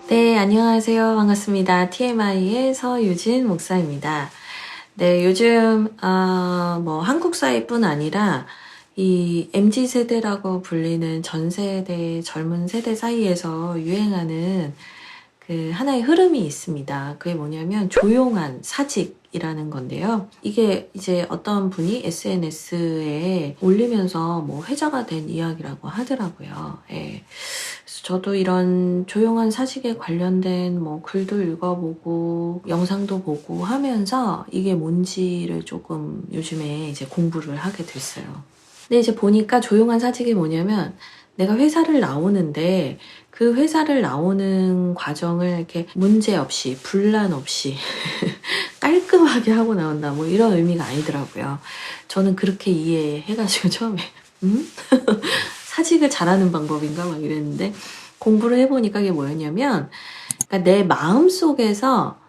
네, 안녕하세요. 반갑습니다. TMI의 서유진 목사입니다. 네, 요즘 한국 사회뿐 아니라 이 MZ세대라고 불리는 전 세대, 젊은 세대 사이에서 유행하는 그 하나의 흐름이 있습니다. 그게 뭐냐면 조용한 사직이라는 건데요. 이게 이제 어떤 분이 SNS에 올리면서 뭐 회자가 된 이야기라고 하더라고요. 예. 그래서 저도 이런 조용한 사직에 관련된 뭐 글도 읽어보고 영상도 보고 하면서 이게 뭔지를 조금 요즘에 이제 공부를 하게 됐어요. 근데 이제 보니까 조용한 사직이 뭐냐면 내가 회사를 나오는데 그 회사를 나오는 과정을 이렇게 문제 없이 분란 없이 깔끔하게 하고 나온다 뭐 이런 의미가 아니더라고요. 저는 그렇게 이해해가지고 처음에 사직을 잘하는 방법인가 막 이랬는데 공부를 해보니까 이게 뭐였냐면 그러니까 내 마음속에서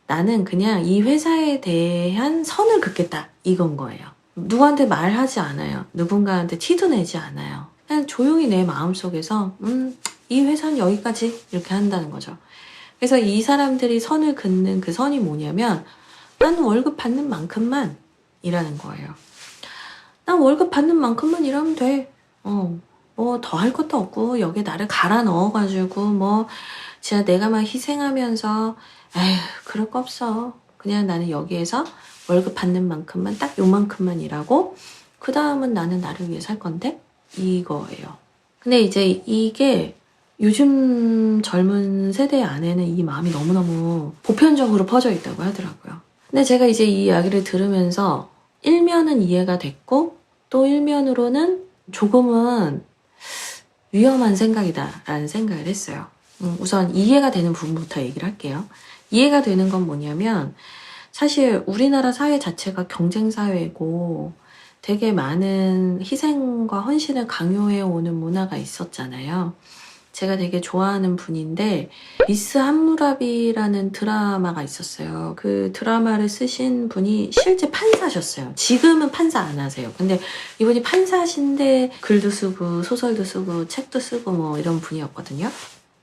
나는 그냥 이 회사에 대한 선을 긋겠다 이건 거예요. 누구한테 말하지 않아요. 누군가한테 티도 내지 않아요. 그냥 조용히 내 마음속에서 이 회사는 여기까지 이렇게 한다는 거죠. 그래서 이 사람들이 선을 긋는 그 선이 뭐냐면 난 월급 받는 만큼만 일하는 거예요. 난 월급 받는 만큼만 일하면 돼. 뭐 더 할 것도 없고 여기에 나를 갈아 넣어가지고 뭐 진짜 내가 막 희생하면서 에휴 그럴 거 없어. 그냥 나는 여기에서 월급 받는 만큼만 딱 요만큼만 일하고 그 다음은 나는 나를 위해 살 건데 이거예요. 근데 이제 이게 요즘 젊은 세대 안에는 이 마음이 너무너무 보편적으로 퍼져 있다고 하더라고요. 근데 제가 이제 이 이야기를 들으면서 일면은 이해가 됐고 또 일면으로는 조금은 위험한 생각이다 라는 생각을 했어요. 우선 이해가 되는 부분부터 얘기를 할게요. 이해가 되는 건 뭐냐면 사실 우리나라 사회 자체가 경쟁사회고 되게 많은 희생과 헌신을 강요해오는 문화가 있었잖아요. 제가 되게 좋아하는 분인데 미스 함무라비라는 드라마가 있었어요. 그 드라마를 쓰신 분이 실제 판사셨어요. 지금은 판사 안 하세요. 근데 이분이 판사신데 글도 쓰고 소설도 쓰고 책도 쓰고 뭐 이런 분이었거든요.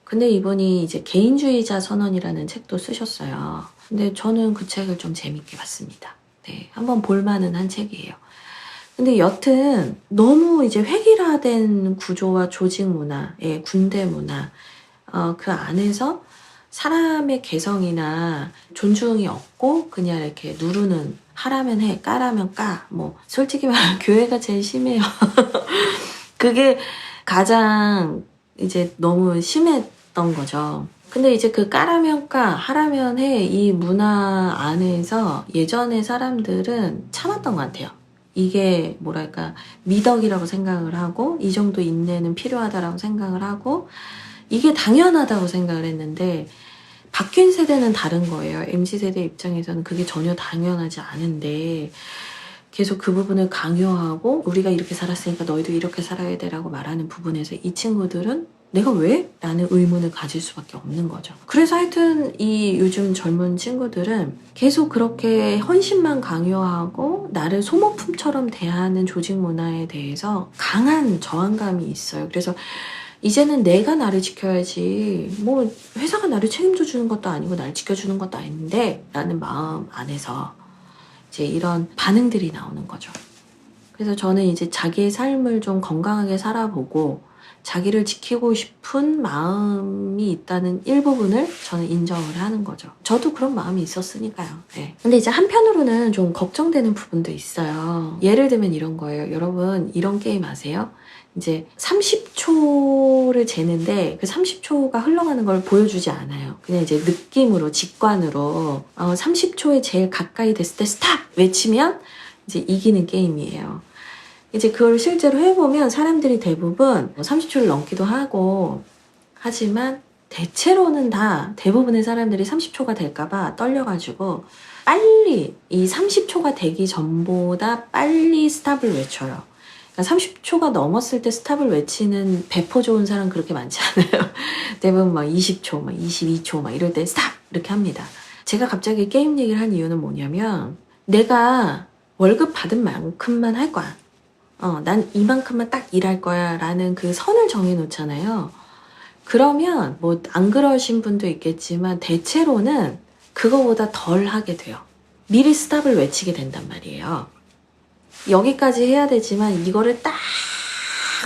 근데 이분이 이제 개인주의자 선언이라는 책도 쓰셨어요. 근데 저는 그 책을 좀 재밌게 봤습니다. 네, 한번 볼만은 한 책이에요. 근데 여튼 너무 이제 획일화된 구조와 조직 문화의 군대 문화, 그 안에서 사람의 개성이나 존중이 없고 그냥 이렇게 누르는 하라면 해, 까라면 까. 뭐 솔직히 말하면 교회가 제일 심해요. 그게 가장 이제 너무 심했던 거죠. 근데 이제 그 까라면 까, 하라면 해 이 문화 안에서 예전의 사람들은 참았던 것 같아요. 이게 뭐랄까 미덕이라고 생각을 하고 이 정도 인내는 필요하다라고 생각을 하고 이게 당연하다고 생각을 했는데 바뀐 세대는 다른 거예요. MZ세대 입장에서는 그게 전혀 당연하지 않은데 계속 그 부분을 강요하고 우리가 이렇게 살았으니까 너희도 이렇게 살아야 돼라고 말하는 부분에서 이 친구들은 내가 왜? 라는 의문을 가질 수밖에 없는 거죠. 그래서 하여튼 이 요즘 젊은 친구들은 계속 그렇게 헌신만 강요하고 나를 소모품처럼 대하는 조직 문화에 대해서 강한 저항감이 있어요. 그래서 이제는 내가 나를 지켜야지 뭐 회사가 나를 책임져 주는 것도 아니고 나를 지켜주는 것도 아닌데 라는 마음 안에서 이제 이런 반응들이 나오는 거죠. 그래서 저는 이제 자기의 삶을 좀 건강하게 살아보고 자기를 지키고 싶은 마음이 있다는 일부분을 저는 인정을 하는 거죠. 저도 그런 마음이 있었으니까요. 네. 근데 이제 한편으로는 좀 걱정되는 부분도 있어요. 예를 들면 이런 거예요. 여러분 이런 게임 아세요? 이제 30초를 재는데 그 30초가 흘러가는 걸 보여주지 않아요. 그냥 이제 느낌으로, 직관으로 30초에 제일 가까이 됐을 때 스탑! 외치면 이제 이기는 게임이에요. 이제 그걸 실제로 해보면 사람들이 대부분 30초를 넘기도 하고 하지만 대체로는 다 대부분의 사람들이 30초가 될까봐 떨려가지고 빨리 이 30초가 되기 전보다 빨리 스탑을 외쳐요. 그러니까 30초가 넘었을 때 스탑을 외치는 배포 좋은 사람 그렇게 많지 않아요. 대부분 막 20초, 막 22초 막 이럴 때 스탑! 이렇게 합니다. 제가 갑자기 게임 얘기를 한 이유는 뭐냐면 내가 월급 받은 만큼만 할 거야. 난 이만큼만 딱 일할 거야 라는 그 선을 정해 놓잖아요. 그러면 뭐 안 그러신 분도 있겠지만 대체로는 그거보다 덜 하게 돼요. 미리 스탑을 외치게 된단 말이에요. 여기까지 해야 되지만 이거를 딱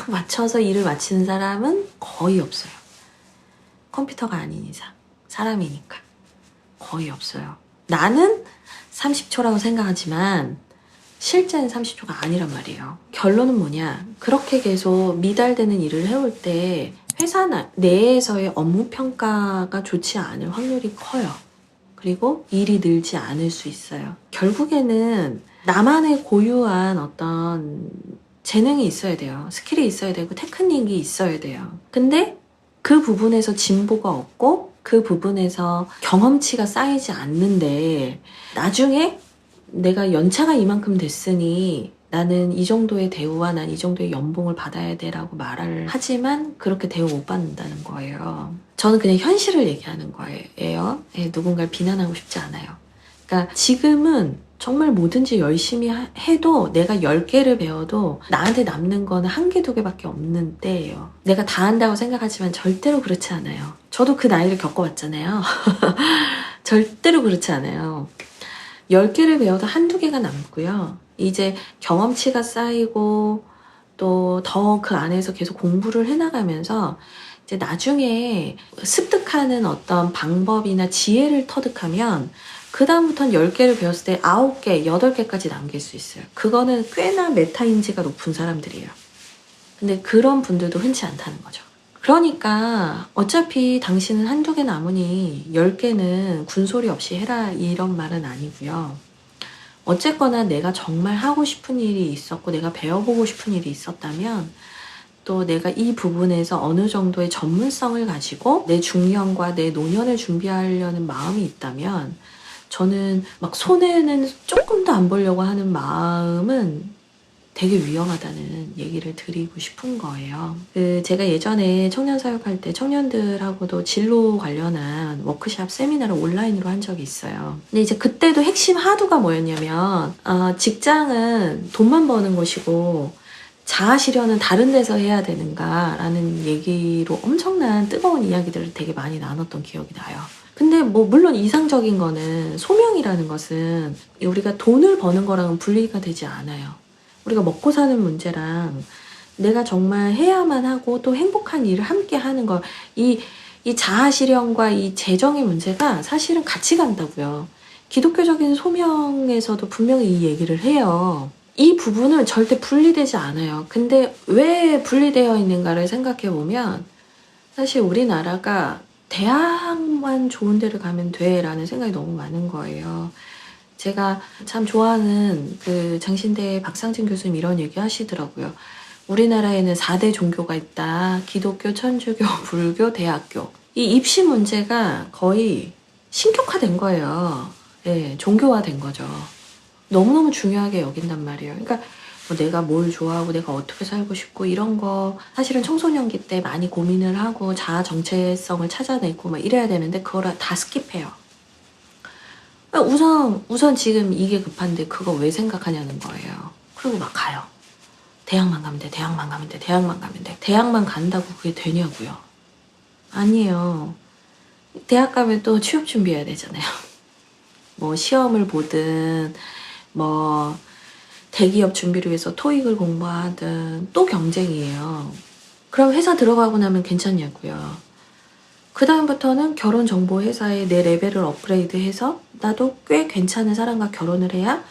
맞춰서 일을 마치는 사람은 거의 없어요. 컴퓨터가 아닌 이상. 사람이니까. 거의 없어요. 나는 30초라고 생각하지만 실제는 30초가 아니란 말이에요. 결론은 뭐냐? 그렇게 계속 미달되는 일을 해올 때 회사 내에서의 업무 평가가 좋지 않을 확률이 커요. 그리고 일이 늘지 않을 수 있어요. 결국에는 나만의 고유한 어떤 재능이 있어야 돼요. 스킬이 있어야 되고 테크닉이 있어야 돼요. 근데 그 부분에서 진보가 없고 그 부분에서 경험치가 쌓이지 않는데 나중에 내가 연차가 이만큼 됐으니 나는 이 정도의 대우와 난 이 정도의 연봉을 받아야 돼라고 말을 하지만 그렇게 대우 못 받는다는 거예요. 저는 그냥 현실을 얘기하는 거예요. 누군가를 비난하고 싶지 않아요. 그러니까 지금은 정말 뭐든지 열심히 해도 내가 10개를 배워도 나한테 남는 거는 1개, 2개밖에 없는 때예요. 내가 다 한다고 생각하지만 절대로 그렇지 않아요. 저도 그 나이를 겪어봤잖아요. 절대로 그렇지 않아요. 10개를 배워도 1~2개가 남고요. 이제 경험치가 쌓이고 또 더 그 안에서 계속 공부를 해나가면서 이제 나중에 습득하는 어떤 방법이나 지혜를 터득하면 그 다음부터는 10개를 배웠을 때 9개, 8개까지 남길 수 있어요. 그거는 꽤나 메타인지가 높은 사람들이에요. 근데 그런 분들도 흔치 않다는 거죠. 그러니까 어차피 당신은 1~2개 남으니 10개는 군소리 없이 해라 이런 말은 아니고요. 어쨌거나 내가 정말 하고 싶은 일이 있었고 내가 배워보고 싶은 일이 있었다면 또 내가 이 부분에서 어느 정도의 전문성을 가지고 내 중년과 내 노년을 준비하려는 마음이 있다면 저는 막 손해는 조금도 안 보려고 하는 마음은 되게 위험하다는 얘기를 드리고 싶은 거예요. 제가 예전에 청년 사역할 때 청년들하고도 진로 관련한 워크샵 세미나를 온라인으로 한 적이 있어요. 근데 이제 그때도 핵심 하두가 뭐였냐면 직장은 돈만 버는 곳이고 자아 실현은 다른 데서 해야 되는가라는 얘기로 엄청난 뜨거운 이야기들을 되게 많이 나눴던 기억이 나요. 근데 뭐 물론 이상적인 거는 소명이라는 것은 우리가 돈을 버는 거랑은 분리가 되지 않아요. 우리가 먹고 사는 문제랑 내가 정말 해야만 하고 또 행복한 일을 함께 하는 거, 이 자아 실현과 이 재정의 문제가 사실은 같이 간다고요. 기독교적인 소명에서도 분명히 이 얘기를 해요. 이 부분은 절대 분리되지 않아요. 근데 왜 분리되어 있는가를 생각해 보면 사실 우리나라가 대학만 좋은 데를 가면 돼 라는 생각이 너무 많은 거예요. 제가 참 좋아하는 그 장신대 박상진 교수님 이런 얘기 하시더라고요. 우리나라에는 4대 종교가 있다. 기독교, 천주교, 불교, 대학교. 이 입시 문제가 거의 신격화된 거예요. 네, 종교화된 거죠. 너무너무 중요하게 여긴단 말이에요. 그러니까 뭐 내가 뭘 좋아하고 내가 어떻게 살고 싶고 이런 거 사실은 청소년기 때 많이 고민을 하고 자아 정체성을 찾아내고 막 이래야 되는데 그걸 다 스킵해요. 우선 지금 이게 급한데 그거 왜 생각하냐는 거예요. 그리고 막 가요. 대학만 가면 돼, 대학만 가면 돼, 대학만 가면 돼. 대학만 간다고 그게 되냐고요. 아니에요. 대학 가면 또 취업 준비해야 되잖아요. 뭐 시험을 보든 뭐 대기업 준비를 위해서 토익을 공부하든 또 경쟁이에요. 그럼 회사 들어가고 나면 괜찮냐고요. 그 다음부터는 결혼정보회사에 내 레벨을 업그레이드해서 나도 꽤 괜찮은 사람과 결혼을 해야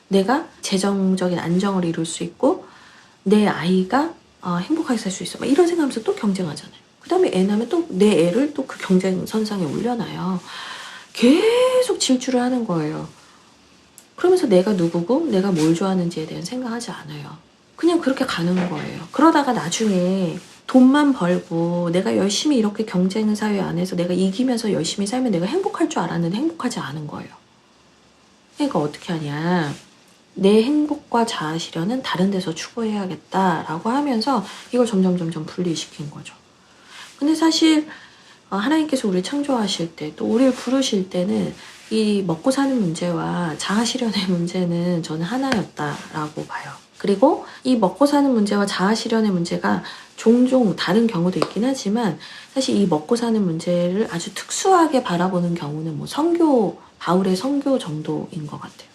내가 재정적인 안정을 이룰 수 있고 내 아이가 행복하게 살 수 있어. 막 이런 생각하면서 또 경쟁하잖아요. 그 다음에 애 낳으면 또 내 애를 또 그 경쟁선상에 올려놔요. 계속 질주를 하는 거예요. 그러면서 내가 누구고 내가 뭘 좋아하는지에 대한 생각하지 않아요. 그냥 그렇게 가는 거예요. 그러다가 나중에 돈만 벌고 내가 열심히 이렇게 경쟁 사회 안에서 내가 이기면서 열심히 살면 내가 행복할 줄 알았는데 행복하지 않은 거예요. 그러니까 어떻게 하냐. 내 행복과 자아 실현은 다른 데서 추구해야겠다라고 하면서 이걸 점점 분리시킨 거죠. 근데 사실 하나님께서 우리를 창조하실 때 또 우리를 부르실 때는 이 먹고 사는 문제와 자아 실현의 문제는 저는 하나였다라고 봐요. 그리고 이 먹고 사는 문제와 자아 실현의 문제가 종종 다른 경우도 있긴 하지만 사실 이 먹고 사는 문제를 아주 특수하게 바라보는 경우는 뭐 선교, 바울의 선교 정도인 것 같아요.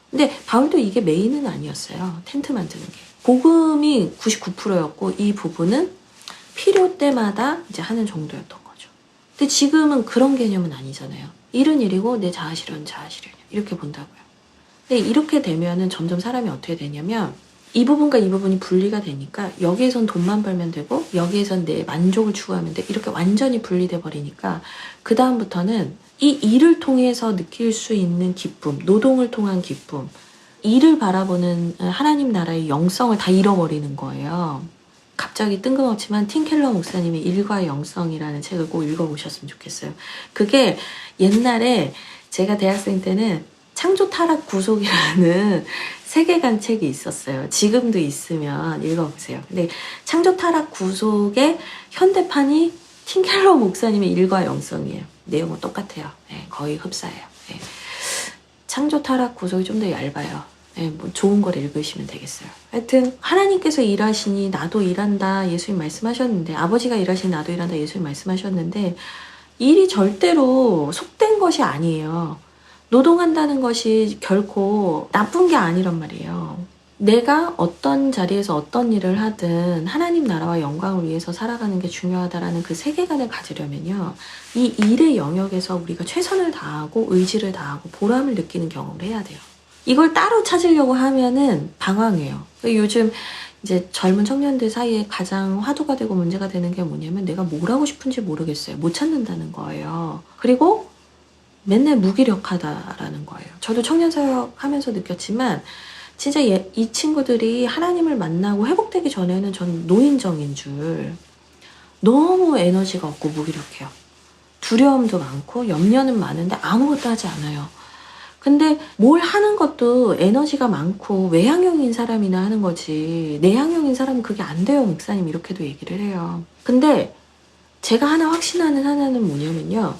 근데 바울도 이게 메인은 아니었어요. 텐트 만드는 게. 복음이 99%였고 이 부분은 필요 때마다 이제 하는 정도였던 거죠. 근데 지금은 그런 개념은 아니잖아요. 일은 일이고 내 자아 실현은 자아 실현이야. 이렇게 본다고요. 근데 이렇게 되면은 점점 사람이 어떻게 되냐면 이 부분과 이 부분이 분리가 되니까 여기에선 돈만 벌면 되고 여기에선 내 만족을 추구하면 돼. 이렇게 완전히 분리돼 버리니까 그 다음부터는 이 일을 통해서 느낄 수 있는 기쁨, 노동을 통한 기쁨, 일을 바라보는 하나님 나라의 영성을 다 잃어버리는 거예요. 갑자기 뜬금없지만 팀 켈러 목사님의 일과의 영성이라는 책을 꼭 읽어보셨으면 좋겠어요. 그게 옛날에 제가 대학생 때는 창조 타락 구속이라는 세계관 책이 있었어요. 지금도 있으면 읽어보세요. 근데 창조 타락 구속의 현대판이 팀 켈러 목사님의 일과 영성이에요. 내용은 똑같아요. 네, 거의 흡사해요. 네. 창조 타락 구속이 좀 더 얇아요. 네, 뭐 좋은 걸 읽으시면 되겠어요. 하여튼 하나님께서 일하시니 나도 일한다 예수님 말씀하셨는데, 아버지가 일하시니 나도 일한다 예수님 말씀하셨는데, 일이 절대로 속된 것이 아니에요. 노동한다는 것이 결코 나쁜 게 아니란 말이에요. 내가 어떤 자리에서 어떤 일을 하든 하나님 나라와 영광을 위해서 살아가는 게 중요하다라는 그 세계관을 가지려면요, 이 일의 영역에서 우리가 최선을 다하고 의지를 다하고 보람을 느끼는 경험을 해야 돼요. 이걸 따로 찾으려고 하면은 방황해요. 요즘 이제 젊은 청년들 사이에 가장 화두가 되고 문제가 되는 게 뭐냐면 내가 뭘 하고 싶은지 모르겠어요. 못 찾는다는 거예요. 그리고 맨날 무기력하다라는 거예요. 저도 청년사역 하면서 느꼈지만 진짜 이 친구들이 하나님을 만나고 회복되기 전에는 전 노인정인 줄, 너무 에너지가 없고 무기력해요. 두려움도 많고 염려는 많은데 아무것도 하지 않아요. 근데 뭘 하는 것도 에너지가 많고 외향형인 사람이나 하는 거지, 내향형인 사람은 그게 안 돼요. 목사님 이렇게도 얘기를 해요. 근데 제가 하나 확신하는 하나는 뭐냐면요,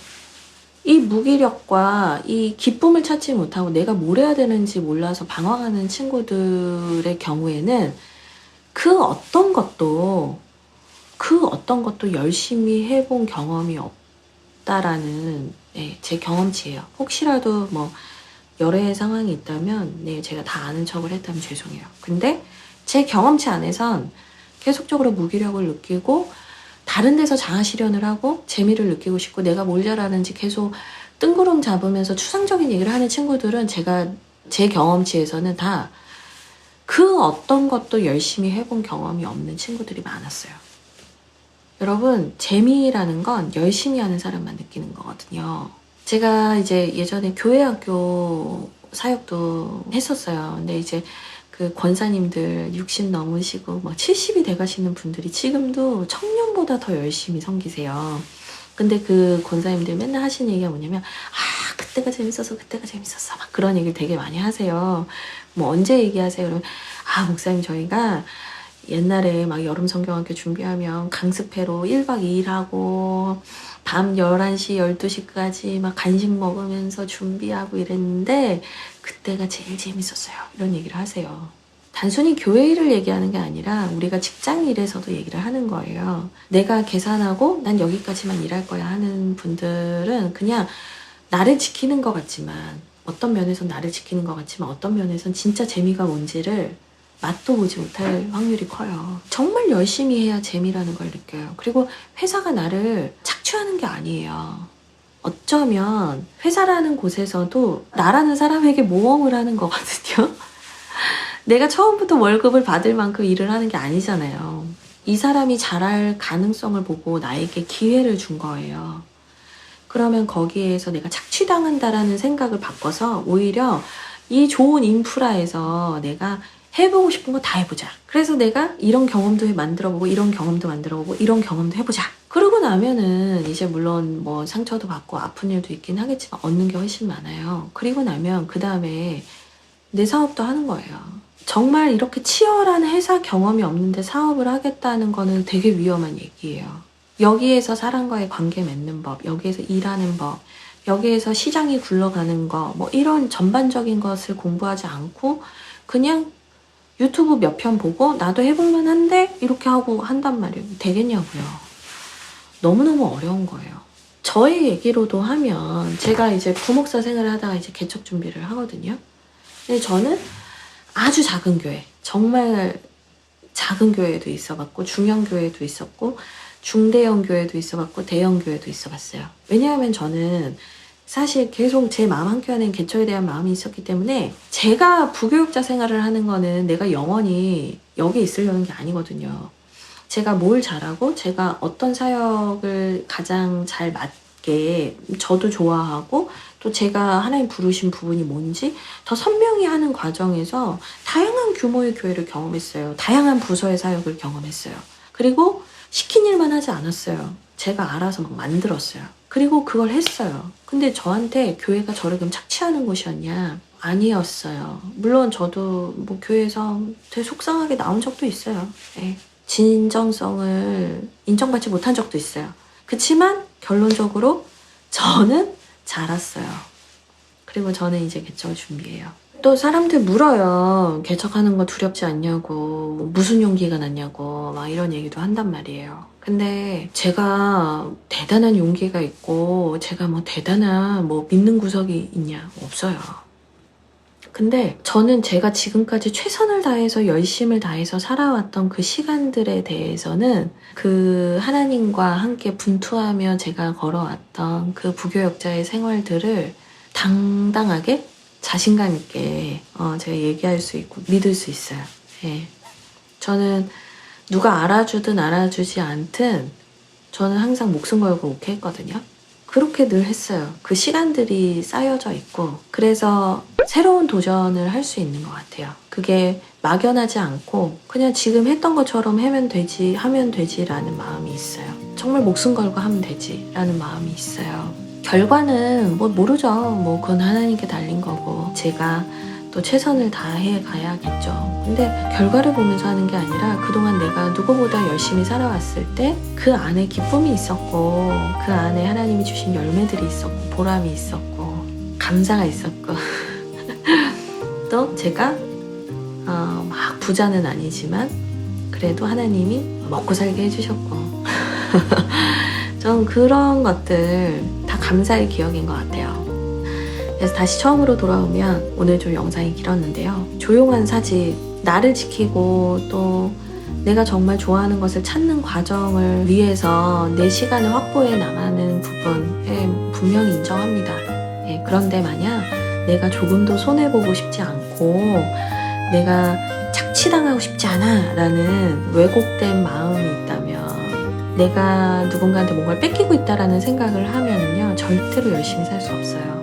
이 무기력과 이 기쁨을 찾지 못하고 내가 뭘 해야 되는지 몰라서 방황하는 친구들의 경우에는 그 어떤 것도 열심히 해본 경험이 없다라는, 네, 제 경험치예요. 혹시라도 뭐 여러 해 상황이 있다면 네, 제가 다 아는 척을 했다면 죄송해요. 근데 제 경험치 안에선 계속적으로 무기력을 느끼고 다른 데서 자아 실현을 하고 재미를 느끼고 싶고 내가 뭘 잘하는지 계속 뜬구름 잡으면서 추상적인 얘기를 하는 친구들은 제 경험치에서는 다 그 어떤 것도 열심히 해본 경험이 없는 친구들이 많았어요. 여러분, 재미라는 건 열심히 하는 사람만 느끼는 거거든요. 제가 이제 예전에 교회학교 사역도 했었어요. 근데 이제 그 권사님들 60 넘으시고 막 70이 돼가시는 분들이 지금도 청년보다 더 열심히 섬기세요. 근데 그 권사님들 맨날 하시는 얘기가 뭐냐면, 그때가 재밌었어 막 그런 얘기를 되게 많이 하세요. 뭐 언제 얘기하세요? 그러면 목사님 저희가 옛날에 막 여름 성경학교 준비하면 강습회로 1박 2일 하고 밤 11시, 12시까지 막 간식 먹으면서 준비하고 이랬는데 그때가 제일 재밌었어요. 이런 얘기를 하세요. 단순히 교회 일을 얘기하는 게 아니라 우리가 직장 일에서도 얘기를 하는 거예요. 내가 계산하고 난 여기까지만 일할 거야 하는 분들은 그냥 나를 지키는 것 같지만, 어떤 면에선 나를 지키는 것 같지만 어떤 면에선 진짜 재미가 뭔지를 맛도 보지 못할 확률이 커요. 정말 열심히 해야 재미라는 걸 느껴요. 그리고 회사가 나를 착취하는 게 아니에요. 어쩌면 회사라는 곳에서도 나라는 사람에게 모험을 하는 거거든요. 내가 처음부터 월급을 받을 만큼 일을 하는 게 아니잖아요. 이 사람이 잘할 가능성을 보고 나에게 기회를 준 거예요. 그러면 거기에서 내가 착취당한다라는 생각을 바꿔서 오히려 이 좋은 인프라에서 내가 해보고 싶은 거 다 해보자. 그래서 내가 이런 경험도 만들어보고 이런 경험도 만들어보고 이런 경험도 해보자. 그러고 나면은 이제 물론 뭐 상처도 받고 아픈 일도 있긴 하겠지만 얻는 게 훨씬 많아요. 그리고 나면 그 다음에 내 사업도 하는 거예요. 정말 이렇게 치열한 회사 경험이 없는데 사업을 하겠다는 거는 되게 위험한 얘기예요. 여기에서 사람과의 관계 맺는 법, 여기에서 일하는 법, 여기에서 시장이 굴러가는 거, 뭐 이런 전반적인 것을 공부하지 않고 그냥 유튜브 몇 편 보고 나도 해볼만 한데 이렇게 하고 한단 말이에요. 되겠냐고요. 너무너무 어려운 거예요. 저의 얘기로도 하면 제가 이제 부목사 생활을 하다가 이제 개척 준비를 하거든요. 근데 저는 아주 작은 교회, 정말 작은 교회도 있어봤고 중형 교회도 있었고 중대형 교회도 있어봤고 대형 교회도 있어봤어요. 왜냐하면 저는 사실 계속 제 마음 한켠에는 개척에 대한 마음이 있었기 때문에 제가 부교육자 생활을 하는 거는 내가 영원히 여기 있으려는 게 아니거든요. 제가 뭘 잘하고 제가 어떤 사역을 가장 잘 맞게 저도 좋아하고 또 제가 하나님 부르신 부분이 뭔지 더 선명히 하는 과정에서 다양한 규모의 교회를 경험했어요. 다양한 부서의 사역을 경험했어요. 그리고 시킨 일만 하지 않았어요. 제가 알아서 막 만들었어요. 그리고 그걸 했어요. 근데 저한테 교회가 저를 그럼 착취하는 곳이었냐? 아니었어요. 물론 저도 뭐 교회에서 되게 속상하게 나온 적도 있어요. 네. 진정성을 인정받지 못한 적도 있어요. 그치만 결론적으로 저는 자랐어요. 그리고 저는 이제 개척을 준비해요. 또 사람들 물어요. 개척하는 거 두렵지 않냐고, 무슨 용기가 났냐고 막 이런 얘기도 한단 말이에요. 근데 제가 대단한 용기가 있고 제가 뭐 대단한 뭐 믿는 구석이 있냐? 없어요. 근데 저는 제가 지금까지 최선을 다해서 열심을 다해서 살아왔던 그 시간들에 대해서는 그 하나님과 함께 분투하며 제가 걸어왔던 그 부교역자의 생활들을 당당하게 자신감 있게 제가 얘기할 수 있고 믿을 수 있어요. 예. 저는 누가 알아주든 알아주지 않든 저는 항상 목숨 걸고 오케이 했거든요. 그렇게 늘 했어요. 그 시간들이 쌓여져 있고 그래서 새로운 도전을 할 수 있는 것 같아요. 그게 막연하지 않고 그냥 지금 했던 것처럼 하면 되지라는 마음이 있어요. 정말 목숨 걸고 하면 되지라는 마음이 있어요. 결과는 뭐 모르죠. 뭐 그건 하나님께 달린 거고 제가 또 최선을 다해 가야겠죠. 근데 결과를 보면서 하는 게 아니라 그동안 내가 누구보다 열심히 살아왔을 때 그 안에 기쁨이 있었고 그 안에 하나님이 주신 열매들이 있었고 보람이 있었고 감사가 있었고 또 제가 막 부자는 아니지만 그래도 하나님이 먹고 살게 해주셨고 전 그런 것들 다 감사의 기억인 것 같아요. 그래서 다시 처음으로 돌아오면 오늘 좀 영상이 길었는데요. 조용한 사직, 나를 지키고 또 내가 정말 좋아하는 것을 찾는 과정을 위해서 내 시간을 확보해 나가는 부분에 분명히 인정합니다. 네, 그런데 만약 내가 조금도 손해보고 싶지 않고 내가 착취당하고 싶지 않아 라는 왜곡된 마음이 있다면 내가 누군가한테 뭔가를 뺏기고 있다라는 생각을 하면요 절대로 열심히 살 수 없어요.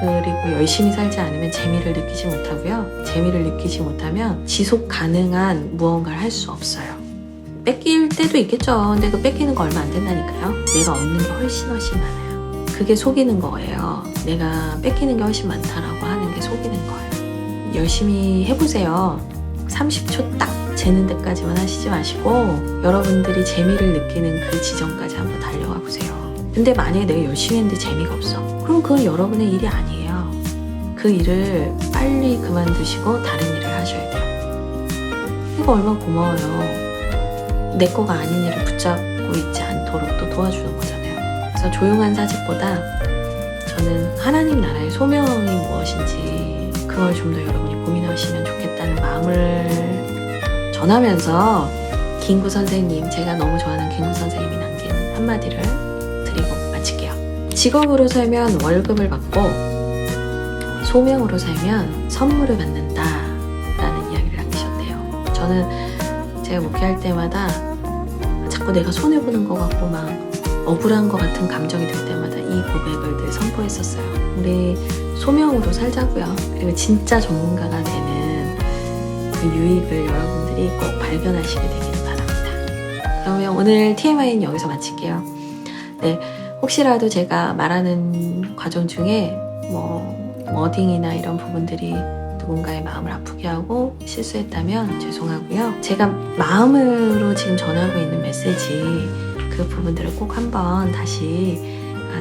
그리고 열심히 살지 않으면 재미를 느끼지 못하고요. 재미를 느끼지 못하면 지속 가능한 무언가를 할 수 없어요. 뺏길 때도 있겠죠. 근데 그 뺏기는 거 얼마 안 된다니까요. 내가 얻는 게 훨씬 많아요. 그게 속이는 거예요. 내가 뺏기는 게 훨씬 많다라고 하는 게 속이는 거예요. 열심히 해보세요. 30초 딱 재는 데까지만 하시지 마시고 여러분들이 재미를 느끼는 그 지점까지 한번 달려가 보세요. 근데 만약에 내가 열심히 했는데 재미가 없어. 그럼 그건 여러분의 일이 아니에요. 그 일을 빨리 그만두시고 다른 일을 하셔야 돼요. 이거 얼마나 고마워요. 내 거가 아닌 일을 붙잡고 있지 않도록 또 도와주는 거잖아요. 그래서 조용한 사직보다 저는 하나님 나라의 소명이 무엇인지 그걸 좀 더 여러분이 고민하시면 좋겠다는 마음을 전하면서 김구 선생님, 제가 너무 좋아하는 김구 선생님이 남긴 한마디를 드리고 마칠게요. 직업으로 살면 월급을 받고 소명으로 살면 선물을 받는다 라는 이야기를 남기셨대요. 저는 제가 목회할 때마다 자꾸 내가 손해보는 것 같고 막 억울한 것 같은 감정이 들 때마다 이 고백을 늘 선포했었어요. 우리 소명으로 살자고요. 그리고 진짜 전문가가 되는 그 유익을 여러분들이 꼭 발견하시게 되기를 바랍니다. 그러면 오늘 TMI는 여기서 마칠게요. 네, 혹시라도 제가 말하는 과정 중에 뭐 워딩이나 이런 부분들이 누군가의 마음을 아프게 하고 실수했다면 죄송하고요. 제가 마음으로 지금 전하고 있는 메시지 그 부분들을 꼭 한번 다시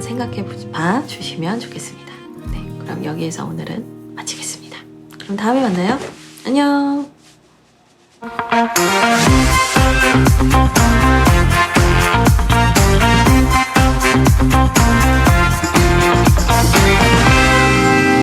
생각해 봐 주시면 좋겠습니다. 네, 그럼 여기에서 오늘은 마치겠습니다. 그럼 다음에 만나요. 안녕.